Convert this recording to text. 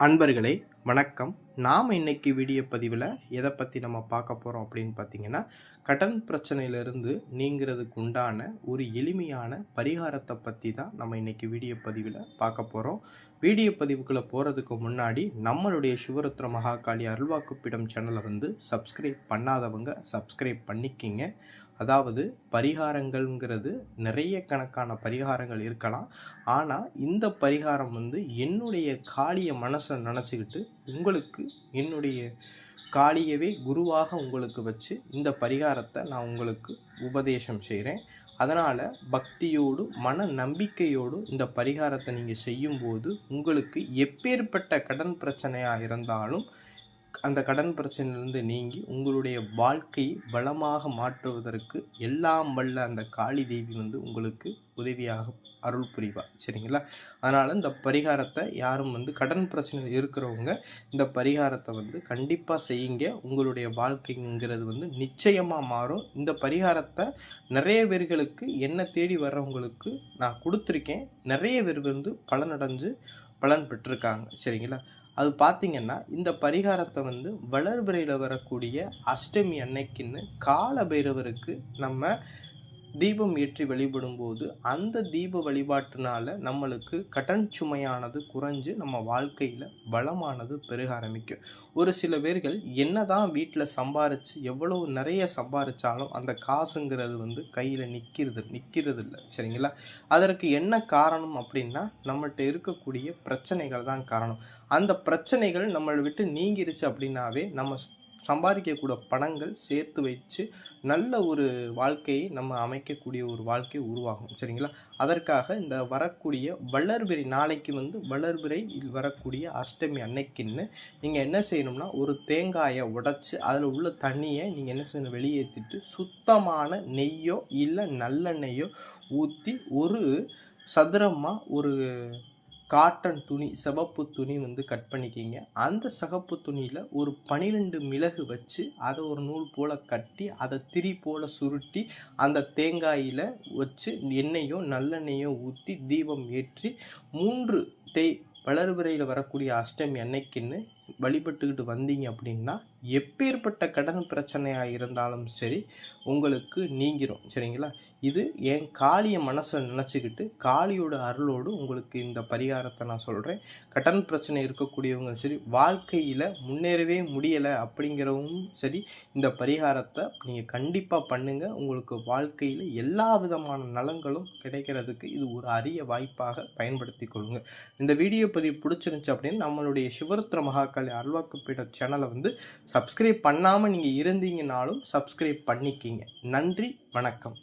அன்பர்களே வணக்கம். நாம் இன்னைக்கு வீடியோ பதிவில் எதை பற்றி நம்ம பார்க்க போகிறோம் அப்படின்னு பார்த்தீங்கன்னா, கடன் பிரச்சனையிலிருந்து நீங்கிறதுக்கு உண்டான ஒரு எளிமையான பரிகாரத்தை பற்றி தான் நம்ம இன்னைக்கு வீடியோ பதிவில் பார்க்க போகிறோம். வீடியோ பதிவுக்குள்ளே போகிறதுக்கு முன்னாடி நம்மளுடைய சிவருத்ர மகாகாளி அருள்வாக்குப்பிடம் சேனலை சப்ஸ்கிரைப் பண்ணாதவங்க சப்ஸ்கிரைப் பண்ணிக்கிங்க. அதாவது பரிகாரங்கள்ங்கிறது நிறைய கணக்கான பரிகாரங்கள் இருக்கலாம். ஆனால் இந்த பரிகாரம் என்னுடைய காளிய மனசை நினச்சிக்கிட்டு உங்களுக்கு என்னுடைய காளியவே குருவாக உங்களுக்கு வச்சு இந்த பரிகாரத்தை நான் உங்களுக்கு உபதேசம் செய்கிறேன். அதனால் பக்தியோடு மன நம்பிக்கையோடு இந்த பரிகாரத்தை நீங்கள் செய்யும்போது உங்களுக்கு எப்பேற்பட்ட கடன் பிரச்சனையாக இருந்தாலும் அந்த கடன் பிரச்சனையிலிருந்து நீங்கி உங்களுடைய வாழ்க்கையை வளமாக மாற்றுவதற்கு எல்லாம் வல்ல அந்த காளி தேவி உங்களுக்கு உதவியாக அருள் புரிவார். சரிங்களா? அதனால் இந்த பரிகாரத்தை யாரும் கடன் பிரச்சனை இருக்கிறவங்க இந்த பரிகாரத்தை கண்டிப்பாக செய்யுங்க. உங்களுடைய வாழ்க்கைங்கிறது நிச்சயமாக மாறும். இந்த பரிகாரத்தை நிறைய பேர்களுக்கு என்ன தேடி வர்றவங்களுக்கு நான் கொடுத்துருக்கேன். நிறைய பேர் பலனடைஞ்சு பலன் பெற்றிருக்காங்க. சரிங்களா? அது பார்த்திங்கன்னா இந்த பரிகாரத்தை வளர்பிறையில் வரக்கூடிய அஷ்டமி அன்னைக்குன்னு கால பைரவருக்கு நம்ம தீபம் ஏற்றி வழிபடும்போது அந்த தீப வழிபாட்டினால நம்மளுக்கு கடன் சுமையானது குறைஞ்சு நம்ம வாழ்க்கையில் வளமானது பெருக ஆரம்பிக்கும். ஒரு சில பேர்கள் என்னதான் வீட்டில் சம்பாரித்து எவ்வளோ நிறைய சம்பாரித்தாலும் அந்த காசுங்கிறது கையில் நிற்கிறது இல்லை. சரிங்களா? அதற்கு என்ன காரணம் அப்படின்னா நம்மள்கிட்ட இருக்கக்கூடிய பிரச்சனைகள் தான் காரணம். அந்த பிரச்சனைகள் நம்மளை விட்டு நீங்கிருச்சு அப்படின்னாவே நம்ம சம்பாதிக்கக்கூடிய பணங்கள் சேர்த்து வச்சு நல்ல ஒரு வாழ்க்கையை நம்ம அமைக்கக்கூடிய ஒரு வாழ்க்கை உருவாகும். சரிங்களா? அதற்காக இந்த வரக்கூடிய வளர்பிறை நாளைக்கு வளர்பிறை வரக்கூடிய அஷ்டமி அன்னைக்குன்னு நீங்கள் என்ன செய்யணும்னா, ஒரு தேங்காயை உடைச்சி அதில் உள்ள தண்ணியை நீங்கள் என்ன செய்யணும், வெளியேற்றிட்டு சுத்தமான நெய்யோ இல்லை நல்லெண்ணெய்யோ ஊற்றி ஒரு சதுரமாக ஒரு காட்டன் துணி, சிவப்பு துணி கட் பண்ணிக்கிங்க. அந்த சிவப்பு துணியில் ஒரு 12 மிளகு வச்சு அதை ஒரு நூல் போல் கட்டி அதை திரி போல் சுருட்டி அந்த தேங்காயில் வச்சு எண்ணெயோ நல்லெண்ணெயோ ஊற்றி தீபம் ஏற்றி 3 வளர்பிறையில் வரக்கூடிய அஷ்டமி அன்னைக்குன்னு வழிபட்டுக்கிட்டு வந்தீங்க அப்படின்னா எப்பேற்பட்ட கடன் பிரச்சனையாக இருந்தாலும் சரி உங்களுக்கு நீங்கிரும். சரிங்களா? இது என் காளிய மனசை நினச்சிக்கிட்டு காளியோட அருளோடு உங்களுக்கு இந்த பரிகாரத்தை நான் சொல்கிறேன். கடன் பிரச்சனை இருக்கக்கூடியவங்க சரி, வாழ்க்கையில் முன்னேறவே முடியலை அப்படிங்கிறவங்க சரி, இந்த பரிகாரத்தை நீங்கள் கண்டிப்பாக பண்ணுங்கள். உங்களுக்கு வாழ்க்கையில் எல்லா விதமான நலன்களும் கிடைக்கிறதுக்கு இது ஒரு அரிய வாய்ப்பாக பயன்படுத்தி கொள்ளுங்கள். இந்த வீடியோ பதிவு பிடிச்சிருந்துச்சு அப்படின்னு நம்மளுடைய சிவருத்ர மகாகாளி அருள்வாக்குப்பிட சேனலை சப்ஸ்கிரைப் பண்ணாமல் நீங்கள் இருந்தீங்கனாலும் சப்ஸ்கிரைப் பண்ணிக்கிங்க. நன்றி, வணக்கம்.